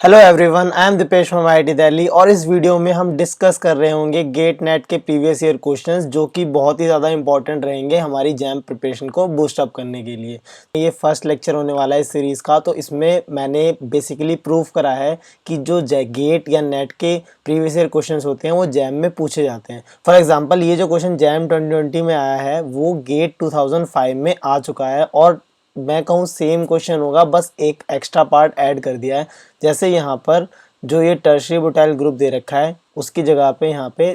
Hello everyone, I am Deepesh from IIT Delhi और इस video में हम डिस्कस कर रहे होंगे गेट नेट के प्रीवियस ईयर क्वेश्चंस जो कि बहुत ही ज़्यादा इंपॉर्टेंट रहेंगे हमारी जैम प्रिपरेशन को बूस्ट अप करने के लिए। ये फर्स्ट लेक्चर होने वाला है इस सीरीज़ का, तो इसमें मैंने बेसिकली प्रूफ करा है कि जो गेट या नेट के प्रीवियस ईयर क्वेश्चंस होते हैं वो जैम में पूछे जाते हैं। फॉर एग्जाम्पल ये जो क्वेश्चन जैम 2020 में आया है वो गेट 2005 में आ चुका है और मैं कहूँ सेम क्वेश्चन होगा, बस एक एक्स्ट्रा पार्ट ऐड कर दिया है। जैसे यहाँ पर जो ये टर्शियरी बुटाइल ग्रुप दे रखा है उसकी जगह पे यहाँ पे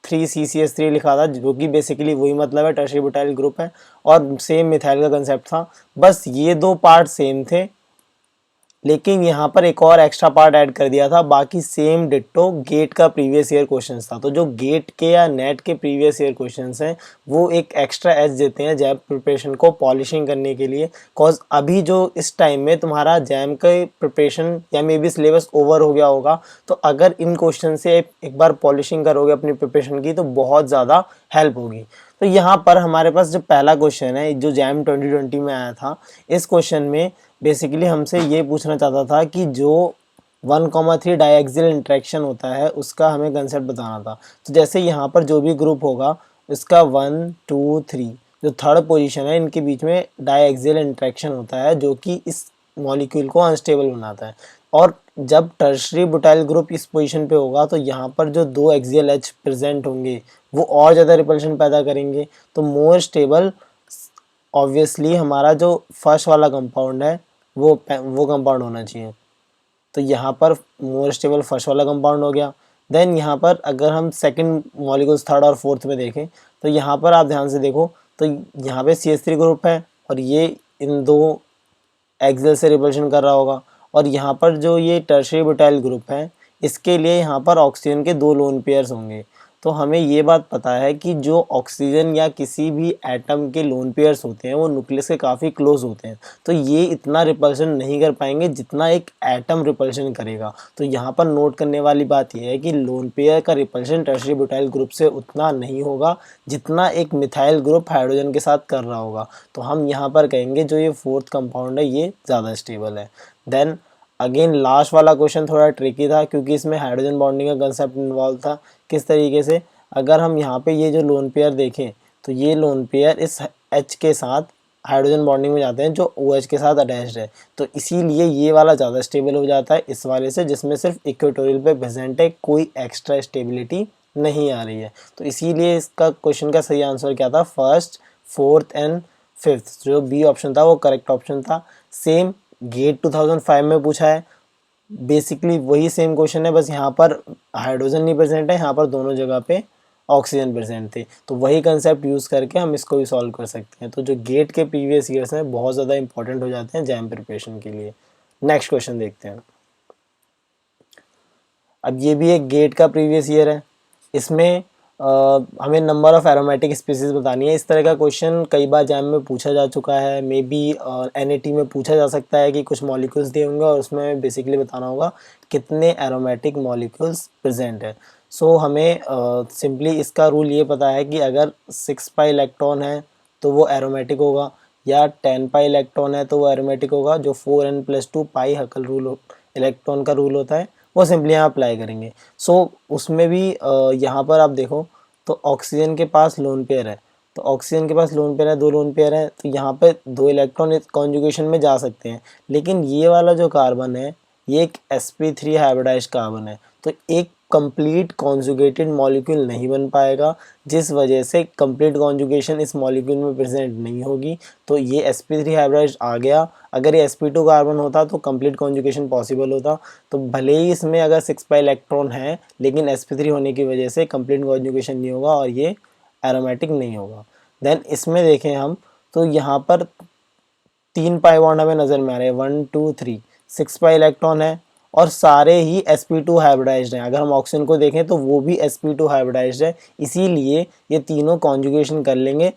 3CCS3 लिखा था, जो कि बेसिकली वही मतलब है, टर्शियरी बुटाइल ग्रुप है और सेम मिथाइल का कंसेप्ट था। बस ये दो पार्ट सेम थे, लेकिन यहाँ पर एक और एक्स्ट्रा पार्ट ऐड कर दिया था। बाकी सेम डिट्टो गेट का प्रीवियस ईयर क्वेश्चंस था। तो जो गेट के या नेट के प्रीवियस ईयर क्वेश्चंस हैं वो एक एक्स्ट्रा एज देते हैं जैम प्रिपरेशन को पॉलिशिंग करने के लिए। कॉज अभी जो इस टाइम में तुम्हारा जैम के प्रिपरेशन या मे बी सिलेबस ओवर हो गया होगा, तो अगर इन क्वेश्चन से एक बार पॉलिशिंग करोगे अपनी प्रिपरेशन की तो बहुत ज़्यादा हेल्प होगी। तो यहाँ पर हमारे पास जो पहला क्वेश्चन है जो जैम 2020 में आया था, इस क्वेश्चन में बेसिकली हमसे ये पूछना चाहता था कि जो 1,3 डायएक्सियल इंटरेक्शन होता है उसका हमें कंसेप्ट बताना था। तो जैसे यहाँ पर जो भी ग्रुप होगा इसका 1, 2, 3 जो थर्ड पोजीशन है इनके बीच में डायएक्सियल इंटरेक्शन होता है जो कि इस मॉलिक्यूल को अनस्टेबल बनाता है। और जब टर्शियरी बुटाइल ग्रुप इस पोजीशन पे होगा तो यहाँ पर जो दो एक्सियल एच प्रेजेंट होंगे वो और ज़्यादा रिपल्शन पैदा करेंगे। तो मोर स्टेबल ऑब्वियसली हमारा जो फर्स्ट वाला कंपाउंड है वो कंपाउंड होना चाहिए। तो यहाँ पर मोर स्टेबल फर्स्ट वाला कंपाउंड हो गया। देन यहाँ पर अगर हम सेकंड मॉलिक्यूल्स थर्ड और फोर्थ में देखें तो यहाँ पर आप ध्यान से देखो तो यहाँ पे CH3 ग्रुप है और ये इन दो एक्सियल से रिपल्शन कर रहा होगा। और यहाँ पर जो ये टर्शियरी बुटाइल ग्रुप है इसके लिए यहाँ पर ऑक्सीजन के दो लोन पेयर्स होंगे। तो हमें ये बात पता है कि जो ऑक्सीजन या किसी भी एटम के लोन पेयर्स होते हैं वो न्यूक्लियस के काफ़ी क्लोज होते हैं, तो ये इतना रिपल्शन नहीं कर पाएंगे जितना एक एटम रिपल्शन करेगा। तो यहाँ पर नोट करने वाली बात यह है कि लोन पेयर का रिपल्शन टर्शियरी बुटाइल ग्रुप से उतना नहीं होगा जितना एक मिथाइल ग्रुप हाइड्रोजन के साथ कर रहा होगा। तो हम यहाँ पर कहेंगे जो ये फोर्थ कंपाउंड है ये ज़्यादा स्टेबल है। देन अगेन लास्ट वाला क्वेश्चन थोड़ा ट्रिकी था क्योंकि इसमें हाइड्रोजन बॉन्डिंग का कंसेप्ट इन्वॉल्व था। किस तरीके से, अगर हम यहाँ पे ये जो लोन पेयर देखें तो ये लोन पेयर इस H के साथ हाइड्रोजन बॉन्डिंग में जाते हैं जो OH के साथ अटैच्ड है। तो इसीलिए ये वाला ज़्यादा स्टेबल हो जाता है इस वाले से, जिसमें सिर्फ इक्वेटोरियल पे प्रेजेंट है, कोई एक्स्ट्रा स्टेबिलिटी नहीं आ रही है। तो इसीलिए इसका क्वेश्चन का सही आंसर क्या था, फर्स्ट, फोर्थ एंड फिफ्थ, जो बी ऑप्शन था वो करेक्ट ऑप्शन था। सेम गेट 2005 में पूछा है, बेसिकली वही सेम क्वेश्चन है, बस यहाँ पर हाइड्रोजन नहीं प्रेजेंट है, यहाँ पर दोनों जगह पे ऑक्सीजन प्रेजेंट थे। तो वही कंसेप्ट यूज़ करके हम इसको भी सॉल्व कर सकते हैं। तो जो गेट के प्रीवियस ईयर्स हैं बहुत ज़्यादा इंपॉर्टेंट हो जाते हैं जैम प्रिपरेशन के लिए। नेक्स्ट क्वेश्चन देखते हैं। अब ये भी एक गेट का प्रीवियस ईयर है, इसमें हमें नंबर ऑफ एरोमेटिक स्पीसीज बतानी है। इस तरह का क्वेश्चन कई बार जैम में पूछा जा चुका है, मे बी NAT में पूछा जा सकता है कि कुछ मॉलिक्यूल्स दिए होंगे और उसमें बेसिकली बताना होगा कितने एरोमेटिक मॉलिक्यूल्स प्रेजेंट है। सो हमें सिंपली इसका रूल ये पता है कि अगर 6 पाई इलेक्ट्रॉन है तो वो एरोमेटिक होगा, या 10 पाई इलेक्ट्रॉन है तो वो एरोमेटिक होगा। जो 4n+2 पाई हकल रूल इलेक्ट्रॉन का रूल होता है वो सिंपली यहाँ अप्लाई करेंगे। सो उसमें भी यहाँ पर आप देखो तो ऑक्सीजन के पास लोन पेयर है, तो ऑक्सीजन के पास लोन पेयर है, दो लोन पेयर है, तो यहाँ पे दो इलेक्ट्रॉन कॉन्जुगेशन में जा सकते हैं। लेकिन ये वाला जो कार्बन है ये एक sp3 हाइब्रिडाइज्ड कार्बन है, तो एक कंप्लीट कॉन्जुगेटेड मॉलिक्यूल नहीं बन पाएगा, जिस वजह से कंप्लीट कॉन्जुगेशन इस मॉलिक्यूल में प्रेजेंट नहीं होगी। तो ये sp3 हाइब्रिडाइज्ड आ गया। अगर ये sp2 कार्बन होता तो कंप्लीट कॉन्जुगेशन पॉसिबल होता। तो भले ही इसमें अगर 6 पाई इलेक्ट्रॉन है लेकिन sp3 होने की वजह से कंप्लीट कॉन्जुगेशन नहीं होगा और ये एरोमेटिक नहीं होगा। देन इसमें देखें हम तो यहाँ पर 3 पाई बॉन्ड हमें नज़र में आ रहे हैं, 1, 2, 3, 6 पाई इलेक्ट्रॉन है और सारे ही sp2 हाइब्रिडाइज्ड हैं। अगर हम ऑक्सीजन को देखें तो वो भी sp2 हाइब्रिडाइज्ड है, इसीलिए ये तीनों कॉन्जुगेशन कर लेंगे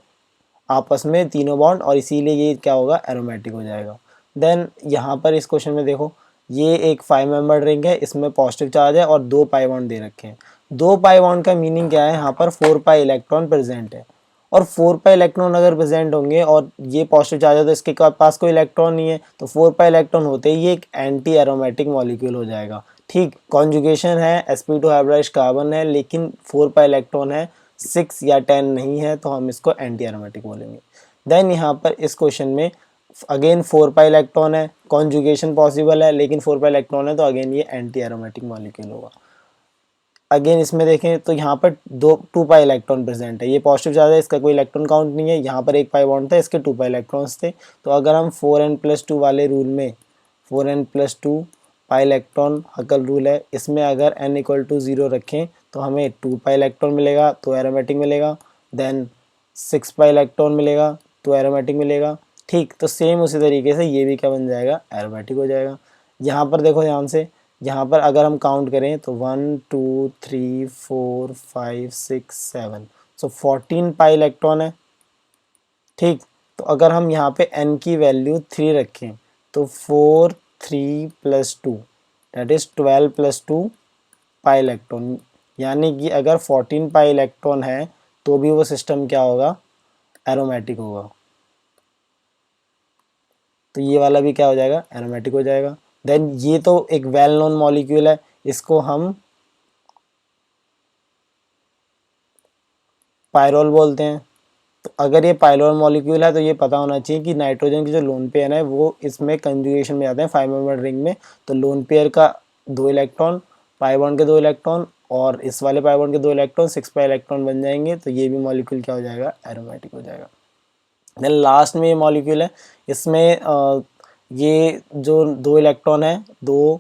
आपस में तीनों बॉन्ड और इसीलिए ये क्या होगा, एरोमेटिक हो जाएगा। देन यहाँ पर इस क्वेश्चन में देखो ये एक 5 मेंबर रिंग है, इसमें पॉजिटिव चार्ज है और 2 पाई बॉन्ड दे रखे हैं। 2 पाई बॉन्ड का मीनिंग क्या है, यहाँ पर 4 पाई इलेक्ट्रॉन प्रेजेंट है और 4 पाई इलेक्ट्रॉन अगर प्रेजेंट होंगे और ये पॉजिटिव चार्ज है तो इसके पास कोई इलेक्ट्रॉन नहीं है, तो 4 पाई इलेक्ट्रॉन होते ही ये एक एंटी एरोमेटिक मॉलिक्यूल हो जाएगा। ठीक, कॉन्जुगेशन है, sp2 हाइब्रिडाइज्ड कार्बन है, लेकिन 4 पाई इलेक्ट्रॉन है, 6 या 10 नहीं है, तो हम इसको एंटी एरोमेटिक बोलेंगे। देन यहाँ पर इस क्वेश्चन में अगेन 4 पाई इलेक्ट्रॉन है, कॉन्जुगेशन पॉसिबल है, लेकिन 4 पाई इलेक्ट्रॉन है, तो अगेन ये एंटी एरोमेटिक मॉलिक्यूल होगा। अगेन इसमें देखें तो यहाँ पर 2 पाई इलेक्ट्रॉन प्रेजेंट है, ये पॉजिटिव चार्ज है, इसका कोई इलेक्ट्रॉन काउंट नहीं है, यहाँ पर 1 पाई बॉन्ड था, इसके 2 पाई इलेक्ट्रॉन्स थे। तो अगर हम 4n+2 वाले रूल में 4n+2 पाई इलेक्ट्रॉन हकल रूल है, इसमें अगर n=0 रखें तो हमें 2 पाई इलेक्ट्रॉन मिलेगा तो एरोमेटिक मिलेगा, देन 6 पाई इलेक्ट्रॉन मिलेगा तो एरोमेटिक मिलेगा। ठीक, तो सेम उसी तरीके से ये भी क्या बन जाएगा, एरोमेटिक हो जाएगा। यहाँ पर देखो ध्यान से, यहाँ पर अगर हम काउंट करें तो 1 2 3 4 5 6 7, सो 14 पाई इलेक्ट्रॉन है। ठीक, तो अगर हम यहाँ पे n की वैल्यू 3 रखें तो 4 3 + 2 दैट इज 12 + 2 पाई इलेक्ट्रॉन, यानी कि अगर 14 पाई इलेक्ट्रॉन है तो भी वो सिस्टम क्या होगा, एरोमेटिक होगा। तो ये वाला भी क्या हो जाएगा, एरोमेटिक हो जाएगा। देन ये तो एक वेल नोन मॉलिक्यूल है, इसको हम पायरोल बोलते हैं। तो अगर ये पायरोल मॉलिक्यूल है तो ये पता होना चाहिए कि नाइट्रोजन की जो लोन पेयर है वो इसमें कंजुगेशन में जाते हैं 5 मेंबर रिंग में। तो लोन पेयर का 2 इलेक्ट्रॉन, पाई बॉन्ड के 2 इलेक्ट्रॉन और इस वाले पाई बॉन्ड के 2 इलेक्ट्रॉन, 6 पाई इलेक्ट्रॉन बन जाएंगे। तो ये भी मॉलिक्यूल क्या हो जाएगा, एरोमेटिक हो जाएगा। देन लास्ट में ये मॉलिक्यूल है, इसमें ये जो 2 इलेक्ट्रॉन है, 2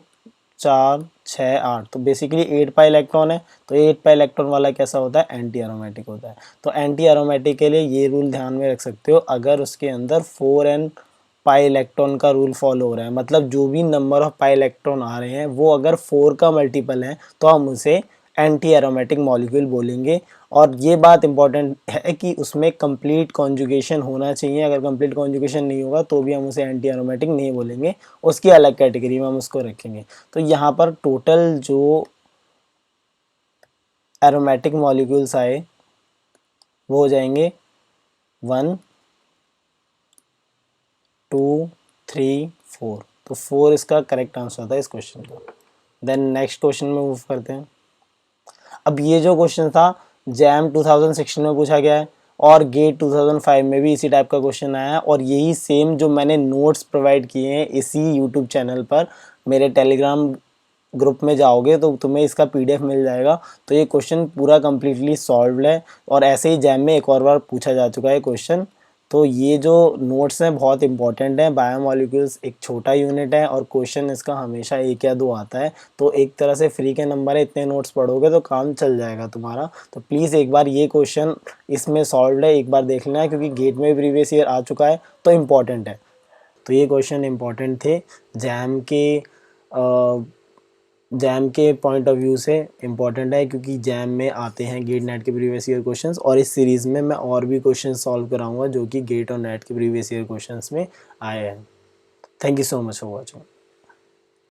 4 6 8, तो बेसिकली 8 पाई इलेक्ट्रॉन है। तो 8 पाई इलेक्ट्रॉन वाला कैसा होता है, एंटी एरोमेटिक होता है। तो एंटी एरोमेटिक के लिए ये रूल ध्यान में रख सकते हो, अगर उसके अंदर 4n पाई इलेक्ट्रॉन का रूल फॉलो हो रहा है, मतलब जो भी नंबर ऑफ पाई इलेक्ट्रॉन आ रहे हैं वो अगर 4 का मल्टीपल है तो हम उसे एंटी एरोमेटिक मॉलिक्यूल बोलेंगे। और ये बात इंपॉर्टेंट है कि उसमें कंप्लीट कॉन्जुगेशन होना चाहिए, अगर कंप्लीट कॉन्जुगेशन नहीं होगा तो भी हम उसे एंटी एरोमेटिक नहीं बोलेंगे, उसकी अलग कैटेगरी में हम उसको रखेंगे। तो यहाँ पर टोटल जो एरोमेटिक मॉलिक्यूल्स आए वो हो जाएंगे 1 2 3 4, तो 4 इसका करेक्ट आंसर था इस क्वेश्चन का। देन नेक्स्ट क्वेश्चन में मूव करते हैं। अब ये जो क्वेश्चन था जैम 2016 में पूछा गया है और गेट 2005 में भी इसी टाइप का क्वेश्चन आया है, और यही सेम जो मैंने नोट्स प्रोवाइड किए हैं इसी यूट्यूब चैनल पर, मेरे टेलीग्राम ग्रुप में जाओगे तो तुम्हें इसका पीडीएफ मिल जाएगा। तो ये क्वेश्चन पूरा कम्प्लीटली सॉल्व्ड है, और ऐसे ही जैम में एक और बार पूछा जा चुका है क्वेश्चन। तो ये जो नोट्स हैं बहुत इंपॉर्टेंट हैं। बायोमॉलिक्यूल्स एक छोटा यूनिट है और क्वेश्चन इसका हमेशा 1 या 2 आता है, तो एक तरह से फ्री के नंबर है, इतने नोट्स पढ़ोगे तो काम चल जाएगा तुम्हारा। तो प्लीज़ एक बार ये क्वेश्चन इसमें सॉल्व्ड है एक बार देख लेना है, क्योंकि गेट में प्रीवियस ईयर आ चुका है तो इम्पॉर्टेंट है। तो ये क्वेश्चन इंपॉर्टेंट थे जैम के पॉइंट ऑफ व्यू से इम्पॉर्टेंट है, क्योंकि जैम में आते हैं गेट नेट के प्रीवियस ईयर क्वेश्चंस, और इस सीरीज़ में मैं और भी क्वेश्चन सॉल्व कराऊंगा जो कि गेट और नेट के प्रीवियस ईयर क्वेश्चंस में आए हैं। Thank you so much for watching.